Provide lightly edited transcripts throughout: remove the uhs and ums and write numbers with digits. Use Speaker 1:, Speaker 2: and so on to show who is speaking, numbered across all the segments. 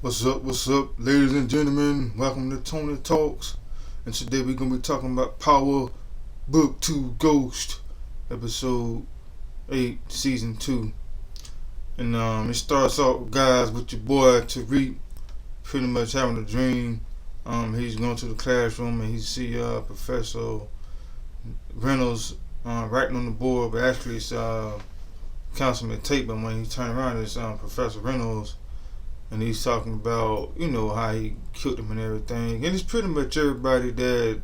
Speaker 1: What's up, ladies and gentlemen? Welcome to Tony Talks. And today we're going to be talking about Power Book 2 Ghost, Episode 8, Season 2. And it starts off, guys, with your boy Tariq pretty much having a dream. He's going to the classroom and he see Professor Reynolds writing on the board, but actually it's Councilman Tate. But when he turned around, it's Professor Reynolds, and he's talking about how he killed him and everything. And it's pretty much everybody that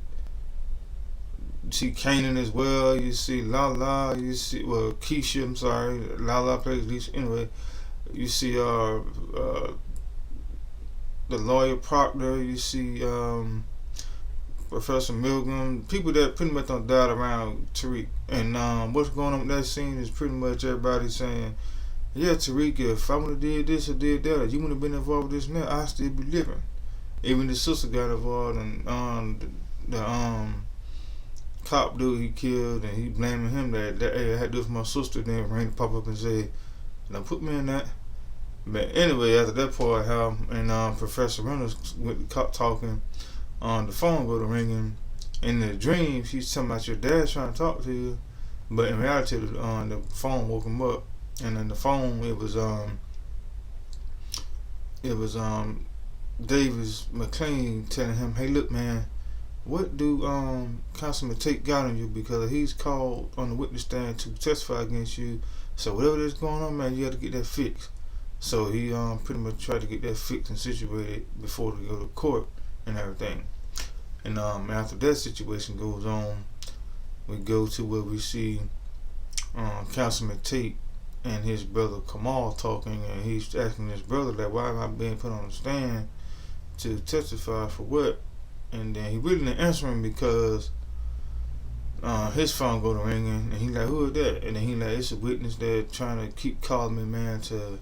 Speaker 1: you see Kanan as well. You see Lala. You see Keisha. I'm sorry, Lala plays Lisa. Anyway, you see the lawyer Proctor. You see Professor Milgram. People that pretty much don't died around Tariq. And what's going on with that scene is pretty much everybody saying, yeah, Tariq, if I would have did this or did that, or you would have been involved with this and that, I'd still be living. Even the sister got involved, and the cop dude he killed, and he blaming him that hey, I had to do it for my sister. Then Rain pop up and say, "Now put me in that." But anyway, after that part, how and Professor Reynolds with the cop talking, on the phone go to ringing. In the dream, she's talking about your dad's trying to talk to you, but in reality, the phone woke him up. And on the phone, it was Davis McLean telling him, "Hey, look, man, what do Councilman Tate got on you? Because he's called on the witness stand to testify against you. So whatever that's going on, man, you got to get that fixed." So he pretty much tried to get that fixed and situated before they go to court and everything. And after that situation goes on, we go to where we see Councilman Tate and his brother Kamal talking, and he's asking his brother that why am I being put on the stand to testify for what? And then he really didn't answer him because his phone go to ringing, and he like, who is that? And then he like, it's a witness that trying to keep calling me, man, to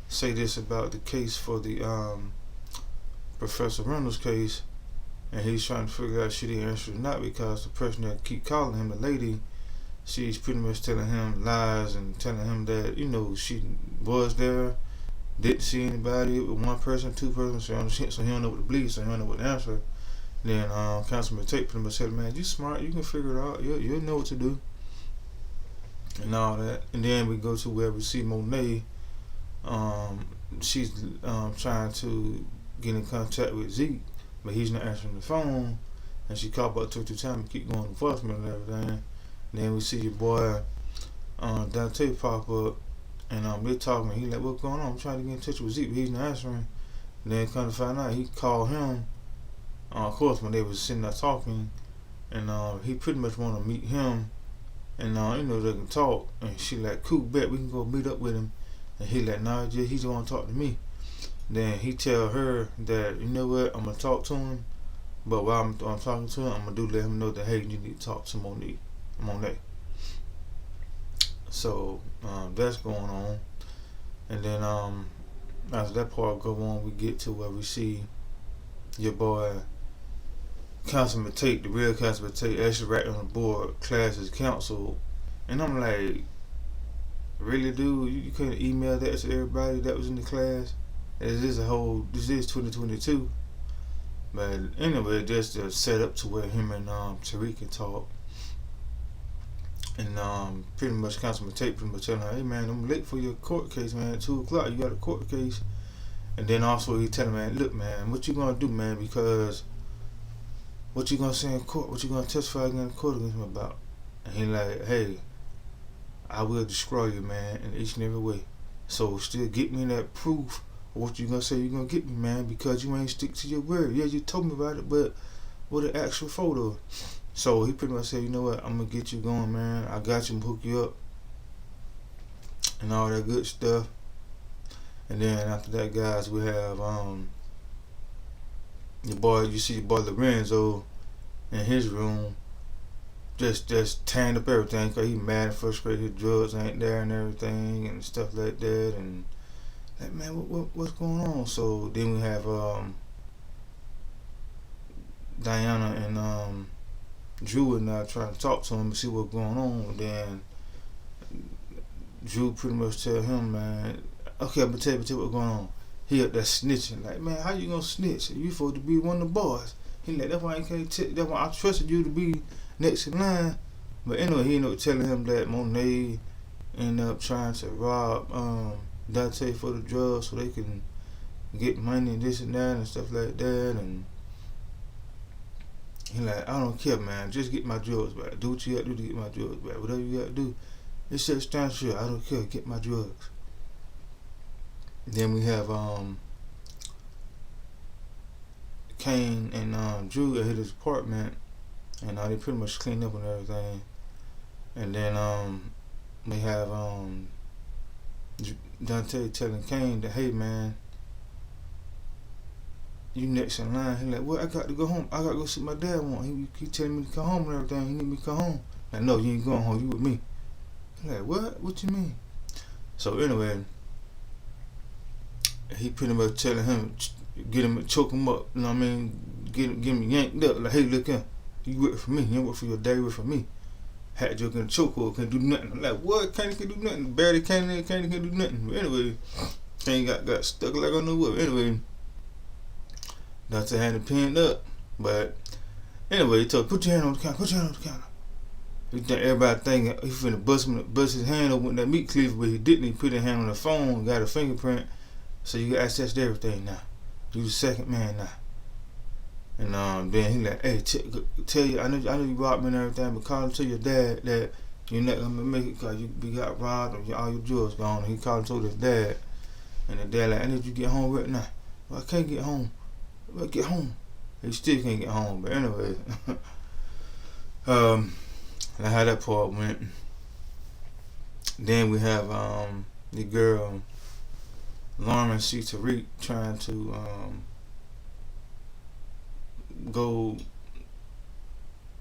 Speaker 1: say this about the case for the Professor Reynolds case, and he's trying to figure out should he answer or not, because the person that keep calling him, the lady, she's pretty much telling him lies and telling him that she was there, didn't see anybody with one person, two persons, so he don't know what to believe, so he don't know what to answer. Then Councilman Tate pretty much said, "Man, you smart, you can figure it out, you know what to do," and all that. And then we go to where we see Monet. She's trying to get in contact with Zeke, but he's not answering the phone, and she called about 2 or 3 times and keep going to voicemail and everything. Then we see your boy Dante pop up, and they're talking. He like, "What's going on? I'm trying to get in touch with Zeke, but he's not answering." And then come to find out, he called him. Of course, when they was sitting there talking, and he pretty much want to meet him, and they can talk. And she like, "Cool, bet we can go meet up with him." And he like, "Nah, he just want to talk to me." Then he tell her that, "You know what? I'm gonna talk to him, but while I'm talking to him, I'm gonna let him know that, hey, you need to talk to Monet." So that's going on, and then after that part go on, we get to where we see your boy Councilman Tate, the real Councilman Tate, actually writing on the board, class is canceled. And I'm like, really, dude? You couldn't email that to everybody that was in the class? This is 2022. But anyway, just to set up to where him and Tariq can talk. And pretty much Councilman Tate pretty much telling her, "Hey, man, I'm late for your court case, man. At 2 o'clock, you got a court case." And then also he telling, "Man, look, man, what you gonna do, man? Because what you gonna say in court? What you gonna testify against the court against him about?" And he like, "Hey, I will destroy you, man, in each and every way. So still get me that proof of what you gonna say you're gonna get me, man, because you ain't stick to your word. Yeah, you told me about it, but with an actual photo." So he pretty much said, "You know what? I'm gonna get you going, man. I got you, I'm hook you up, and all that good stuff." And then after that, guys, we have you see your boy Lorenzo in his room, just tearing up everything because he mad and frustrated. His drugs ain't there and everything and stuff like that. And like, man, what's going on? So then we have Diana and Drew and I trying to talk to him and see what's going on. And then Drew pretty much tell him, "Man, okay, I'm gonna tell you what's going on. he up there snitching. Like, man, how you gonna snitch? You supposed to be one of the boys. He like, that's why I can't that's why I trusted you to be next in line. But anyway, he ended up telling him that Monet ended up trying to rob Dante for the drugs so they can get money and this and that and stuff like that. And he like, I don't care, man. Just get my drugs back. Do what you got to do to get my drugs back. Whatever you got to do. It's just stand sure. I don't care. Get my drugs. Then we have Kane and Drew at his apartment, and they pretty much cleaned up and everything. And then we have Dante telling Kane that, hey man, you next in line. He like, well, I got to go home. I got to go see my dad. He telling me to come home and everything. He need me to come home. Like, no, you ain't going home. You with me. He like, what? What you mean? So anyway, he pretty much telling him, get him, choke him up. You know what I mean? Get him yanked up. Like, hey, look here. You work for me. You don't work for your dad. You work for me. Hat joke in the chokehold. Can't do nothing. I'm like, what? Can't do nothing. Barely can't do nothing. But anyway, Kane got stuck like on the whip. Anyway, Dante had him pinned up. But anyway, he told him, put your hand on the counter. Put your hand on the counter. He think everybody thinking he finna bust his hand open with that meat cleaver, but he didn't. He put his hand on the phone, got a fingerprint, so you got access to everything now. You the second man now. And then he like, hey, tell you, I know you robbed me and everything, but call him to your dad that you're not gonna make it because you got robbed and all your jewels gone. And he called and told his dad, and the dad like, I need you to get home right now. Well, I can't get home. Well, get home. He still can't get home. But anyway, that's how that part went. Then we have the girl Lauren C. Tariq trying to go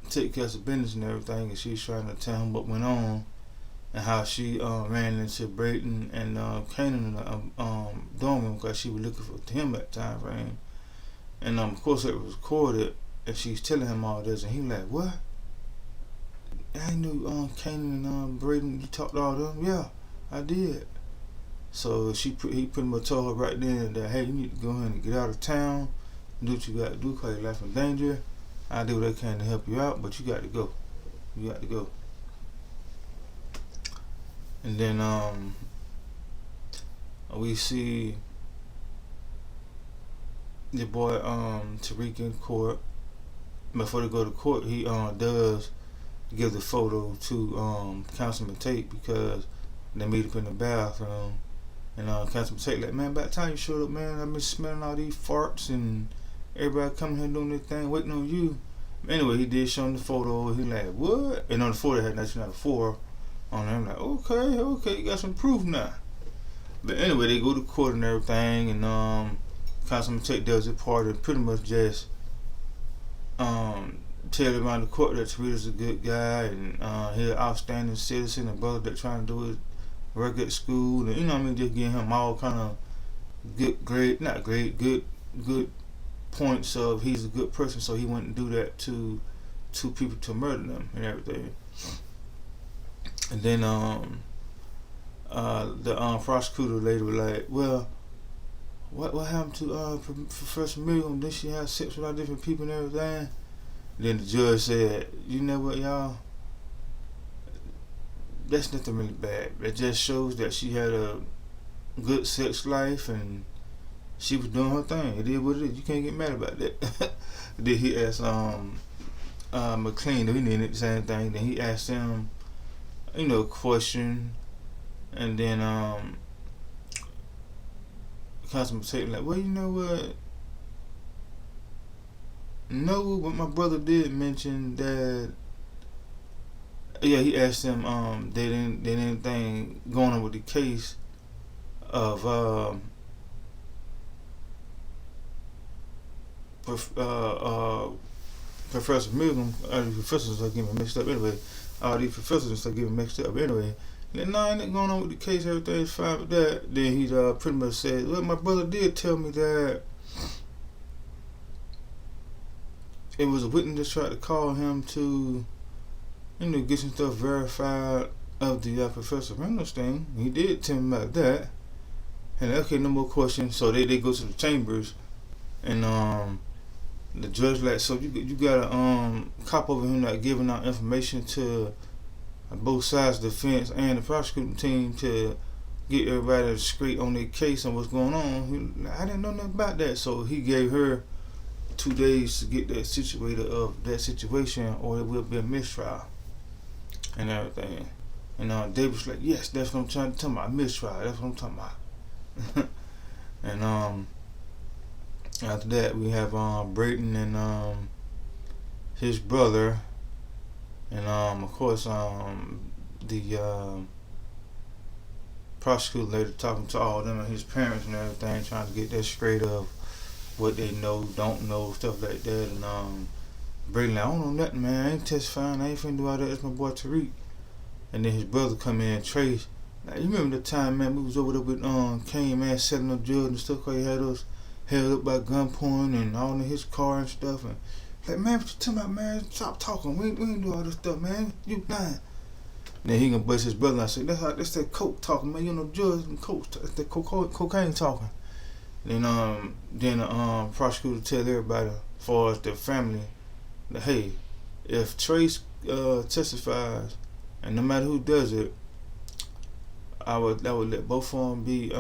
Speaker 1: take care of the business and everything, and she's trying to tell him what went on and how she ran into Brayton and Kanan in the dorm room because she was looking for him at the time frame. And of course it was recorded, and she's telling him all this, and he like, what? I knew Kanan and Brayton, you talked to all them? Yeah, I did. So he pretty much told her right then that, hey, you need to go ahead and get out of town, do what you got to do because your life in danger. I do what I can to help you out, but you got to go. You got to go. And then we see the boy Tariq in court. Before they go to court, he does give the photo to Councilman Tate because they meet up in the bathroom. And Councilman Tate like, man, by the time you showed up, man, I've been smelling all these farts and everybody coming here doing their thing, waiting on you. Anyway, he did show him the photo. He like, what? And on the photo, had National 4 on him. Like, okay, you got some proof now. But anyway, they go to court and everything, and Councilman Tate does his part and pretty much just tell around the court that Tariq's a good guy and he's an outstanding citizen, a brother that trying to do his work at school, and you know what I mean, just giving him all kind of good points of he's a good person, so he wouldn't do that to two people to murder them and everything. And then the prosecutor later was like, well, what happened to Professor Miriam? Did she have sex with all different people and everything? Then the judge said, you know what, y'all? That's nothing really bad. It just shows that she had a good sex life and she was doing her thing. It is what it is. You can't get mad about that. Then he asked McLean, he did the same thing. Then he asked him, a question, and then Councilman Tate like, well, you know what? No, but my brother did mention that. Yeah, he asked him. Did anything going on with the case of Professor Milgram? All these professors are getting mixed up anyway. All these professors are getting mixed up anyway. Like, nah, ain't going on with the case. Everything's fine with that. Then he pretty much said, well, my brother did tell me that it was a witness that tried to call him to, get some stuff verified of the Professor Reynolds thing. He did tell me about that. And okay, no more questions. So they go to the chambers, and the judge like, so you got a cop over him not giving out information to both sides, the defense and the prosecuting team, to get everybody straight on their case and what's going on. I didn't know nothing about that, so he gave her 2 days to get that situated of that situation, or it will be a mistrial and everything. And David was like, yes, that's what I'm trying to tell about, mistrial. That's what I'm talking about. And after that, we have Brayton and his brother, and of course the prosecutor later talking to all of them and his parents and everything, trying to get that straight of what they know, don't know, stuff like that. And Brayton like, I don't know nothing, man. I ain't testifying. I ain't finna do all that. That's my boy Tariq. And then his brother come in, Trace. Like, you remember the time, man, we was over there with Kane, man, setting up drugs and stuff, cause he had us held up by gunpoint and all in his car and stuff. And like, man, what you talking about, man? Stop talking. We ain't do all this stuff, man. You lying. Then he gonna bust his brother. I said, that's that coke talking, man. You know, drugs and coke. That's that cocaine talking. Then the prosecutor tell everybody, as far as the family, that hey, if Trace testifies, and no matter who does it, I would let both of them be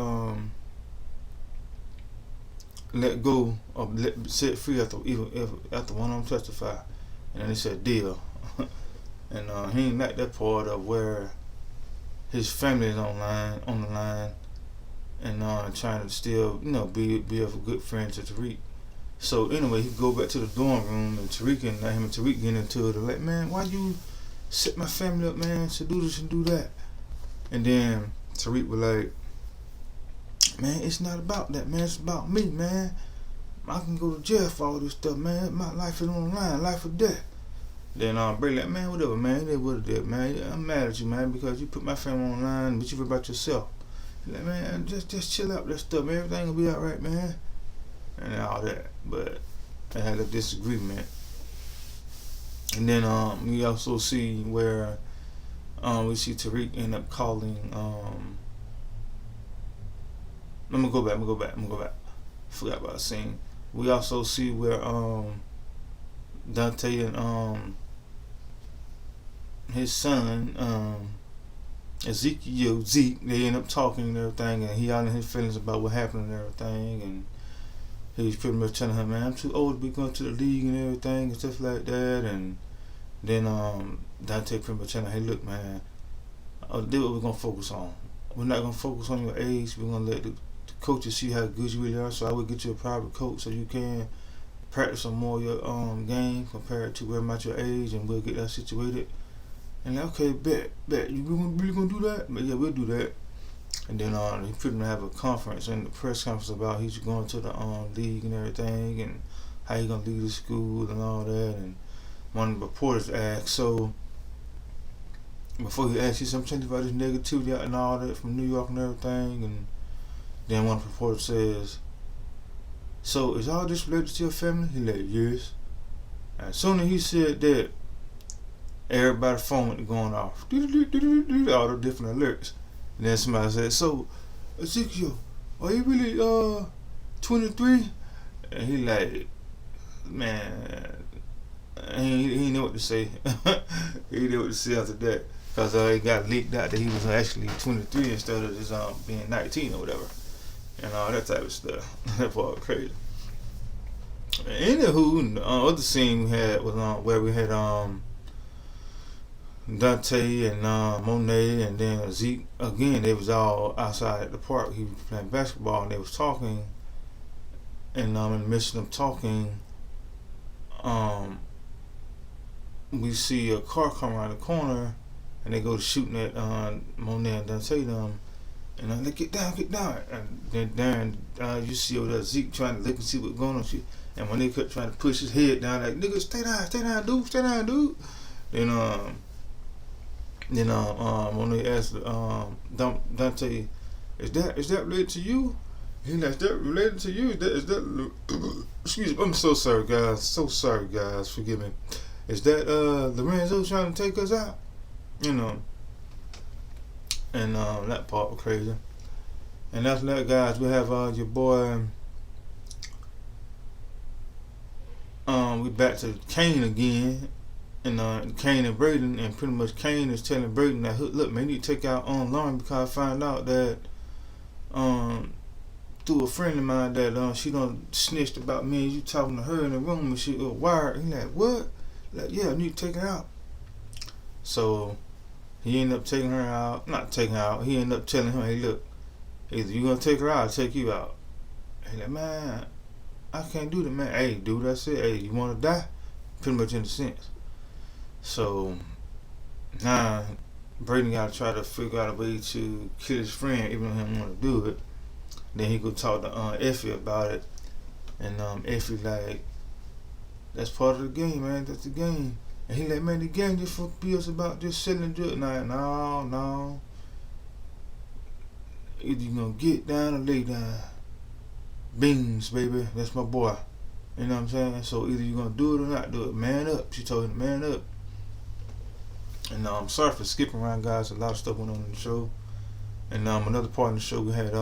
Speaker 1: let go or set free after one of them testify. And then they said deal. And he ain't like that part of where his family is on the line, and trying to still be a good friend to Tariq. So anyway, he go back to the dorm room, and him and Tariq get into it. They're like, man, why you set my family up, man, to do this and do that? And then Tariq was like, man, it's not about that, man. It's about me, man. I can go to jail for all this stuff, man. My life is on the line, life or death. Then Brady like, man, whatever, man. They would have did, man. I'm mad at you, man, because you put my family on the line, but you forget about yourself. He's like, man, just chill out with that stuff, man. Everything will be all right, man. And all that. But they had a disagreement. And then we also see where we see Tariq end up calling. I'm gonna go back. Forgot about a scene. We also see where Dante and his son Zeke, they end up talking and everything, and he out in his feelings about what happened and everything, and he's pretty much telling him, man, I'm too old to be going to the league and everything and stuff like that. And then Dante pretty much telling him, hey, look, man, this what we're gonna focus on. We're not gonna focus on your age. We're gonna let the coaches see how good you really are. So I will get you a private coach so you can practice some more of your game compared to where I'm at your age, and we'll get that situated. And like, okay, bet. You really gonna do that? But yeah, we'll do that. And then he pretty much have a conference and the press conference about he's going to the league and everything, and how he gonna lead the school and all that. And one of the reporters asked, so before he asked, he said, I'm telling you about this negativity and all that from New York and everything. And then one reporter says, so is all this related to your family? He like, yes. And as soon as he said that, everybody's phone went going off. All the different alerts. And then somebody said, so Ezekiel, are you really 23? And he like, man, he didn't know what to say. He didn't know what to say after that, because it got leaked out that he was actually 23 instead of just being 19 or whatever, and all that type of stuff. That part was crazy. Anywho, the other scene we had was where we had Dante and Monet, and then Zeke. Again, they was all outside at the park. He was playing basketball, and they was talking. And in the midst of them talking, we see a car come around the corner, and they go to shooting at Monet and Dante them. And they get down. And then you see over there Zeke trying to look and see what's going on. And when they kept trying to push his head down, like, nigga, stay down, dude. Then when they asked Dante, is that related to you? He like, is that related to you? Is that excuse me, I'm so sorry guys, forgive me. Is that Lorenzo trying to take us out? And that part was crazy. And after that, guys, we have your boy. We back to Kane again, and Kane and Braden, and pretty much Kane is telling Braden that, look, man, you need to take out on Lauren because I found out that um through a friend of mine that she done snitched about me and you talking to her in the room and she wired. He like, what? Like, yeah, I need to take her out. So he ended up taking her out. Not taking her out. He ended up telling him, hey, look, either you gonna take her out, I'll take you out. He like, man, I can't do that, man. Hey, dude, that's it. Hey, you wanna die? Pretty much in a sense. So now Braden gotta try to figure out a way to kill his friend, even though he don't want to do it. Then he go talk to Effie about it, and Effie like, that's part of the game, man. That's the game. And he like, man, the game just for bills about just selling drugs. Nah, no. Either you gonna get down or lay down. Beans, baby. That's my boy. You know what I'm saying? So either you gonna do it or not do it. Man up. She told him to man up. And I'm sorry for skipping around, guys. A lot of stuff went on in the show. And another part in the show we had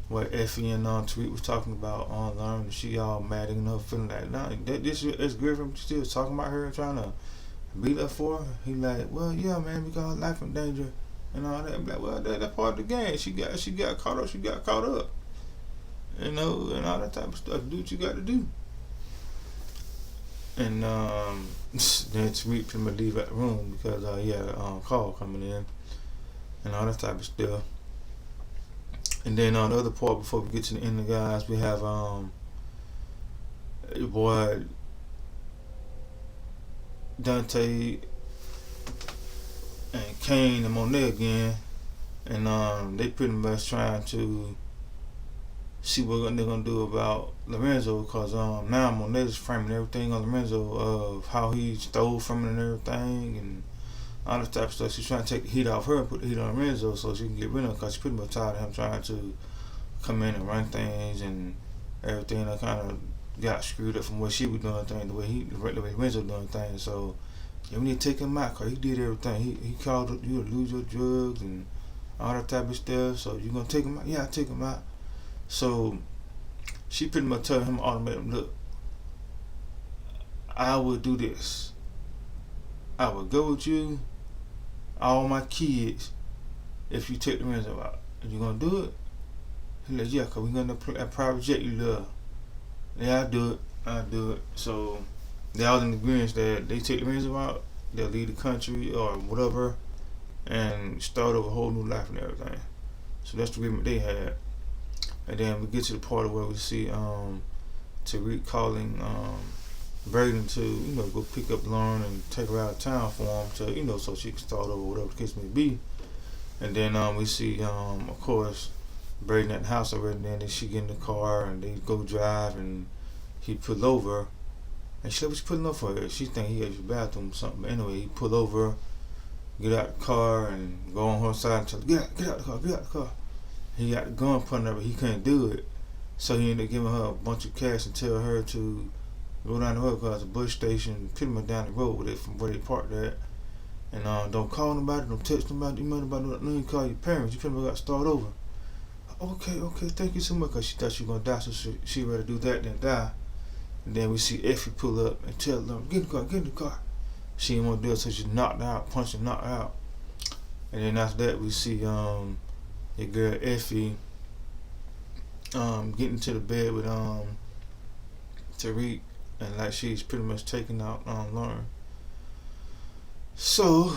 Speaker 1: where Effie and Tweet was talking about Lauren, and she all mad and her feeling like, nah, this is Griffin still talking about her and trying to beat up for her. He like, well, yeah, man, because her life in danger and all that. I'm like, well, that's part of the game. She got caught up. She got caught up. You know, and all that type of stuff. Do what you got to do. And then Tweet pretty much leave at the room because he had a call coming in and all that type of stuff. And then on the other part, before we get to the end of the guys, we have your boy Dante and Kane and Monet again, and they pretty much trying to see what they're gonna do about Lorenzo, because now Monet's framing everything on Lorenzo of how he stole from it and everything, and all this type of stuff. She's trying to take the heat off her and put the heat on Lorenzo so she can get rid of him, because she's pretty much tired of him trying to come in and run things and everything. That kind of got screwed up from what she was doing things, the way Lorenzo doing things. So yeah, we need to take him out because he did everything. He called you to lose your drugs and all that type of stuff. So you gonna take him out? Yeah, I take him out. So she pretty much told him ultimatum, look, I would do this. I would go with you, all my kids, if you take the Lorenzo out. Are you gonna do it? He like, yeah, cause we gonna play a private jet you love. Yeah, I do it. So they all in agreement that they take the Lorenzo out, they'll leave the country or whatever, and start over a whole new life and everything. So that's the agreement they had. And then we get to the part where we see Tariq calling Braden to, go pick up Lauren and take her out of town for him to, so she can start over, whatever the case may be. And then we see, of course, Braden at the house already. And then she get in the car and they go drive, and he pull over. And she like, what you pulling over for? She think he had the bathroom or something. But anyway, he pull over, get out the car, and go on her side and tell her, get out the car. He got the gun pointed at her, but he couldn't do it. So he ended up giving her a bunch of cash and tell her to go down the road, because the bus station pretty much down the road with it from where they parked at. And don't call nobody, don't text nobody, email nobody, don't even call your parents. You pretty much got to start over. Okay, thank you so much, because she thought she was going to die, so she rather do that than die. And then we see Effie pull up and tell them, get in the car. She didn't want to do it, so she knocked her out, punched her, knocked her out. And then after that, we see your girl Effie getting to the bed with Tariq, and like she's pretty much taking out Lauren. So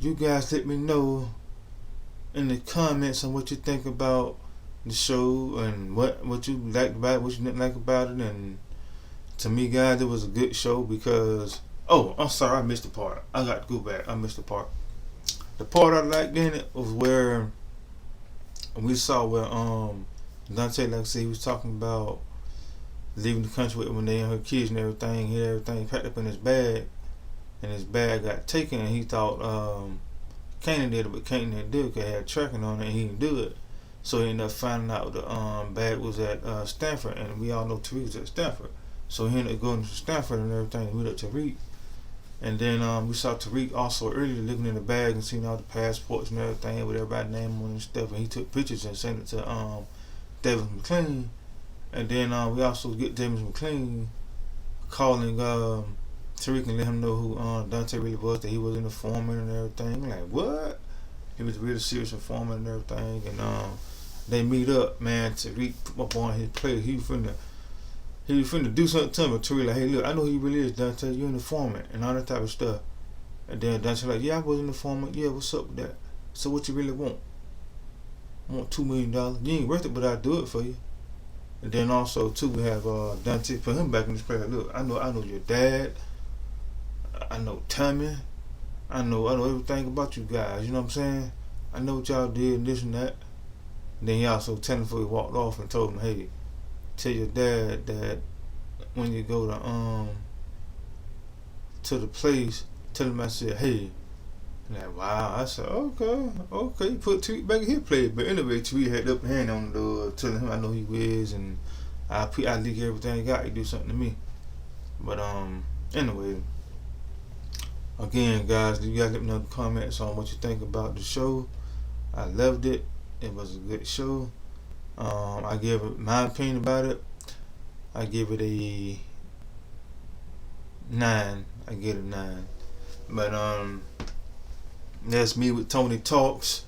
Speaker 1: you guys let me know in the comments on what you think about the show and what you liked about it, what you didn't like about it. And to me, guys, it was a good show because I'm sorry, I missed the part. I got to go back. I missed the part. The part I liked in it was where we saw where Dante, like I said, he was talking about leaving the country when they and her kids and everything. He had everything packed up in his bag, and his bag got taken, and he thought Kanan did it, but Kanan didn't do it because he had tracking on it and he didn't do it. So he ended up finding out the bag was at Stanford, and we all know Tariq was at Stanford. So he ended up going to Stanford and everything. He went up to Tariq, And then we saw Tariq also earlier looking in the bag and seeing all the passports and everything with everybody's name on and stuff. And he took pictures and sent it to Davis McLean. And then we also get Davis McLean calling Tariq and let him know who Dante really was, that he was an informant and everything. Like, what? He was a really serious informant and everything. And they meet up, man. Tariq put up on his plate. He was finna do something to me. Tariq like, hey, look, I know who you really is, Dante. You're an informant and all that type of stuff. And then Dante like, yeah, I was an informant. Yeah, what's up with that? So what you really want? I want $2 million. You ain't worth it, but I'll do it for you. And then also too, we have Dante put him back in his place. Like, look, I know your dad. I know Tommy. I know everything about you guys. You know what I'm saying? I know what y'all did and this and that. And then he also tell him before he walked off and told him, hey, tell your dad that when you go to the place, tell him I said, hey. Like, wow. I said, okay. Put Tweet back in his place. But anyway, Tweet had up a hand on the door, telling him I know he was, and I leak everything he got. He do something to me. But anyway, again, guys, you guys let me know in the comments on what you think about the show. I loved it. It was a good show. I give it my opinion about it. I give it a 9. I give it a 9. But that's me with Tony Talks.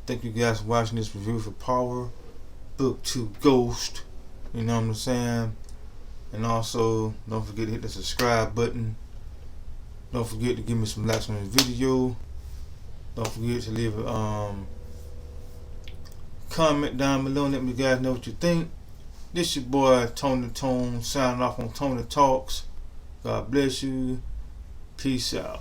Speaker 1: Thank you guys for watching this review for Power Book 2 Ghost. You know what I'm saying? And also, don't forget to hit the subscribe button. Don't forget to give me some likes on this video. Don't forget to leave a comment down below and let me guys know what you think. This your boy Tony Tone signing off on Tony Talks. God bless you. Peace out.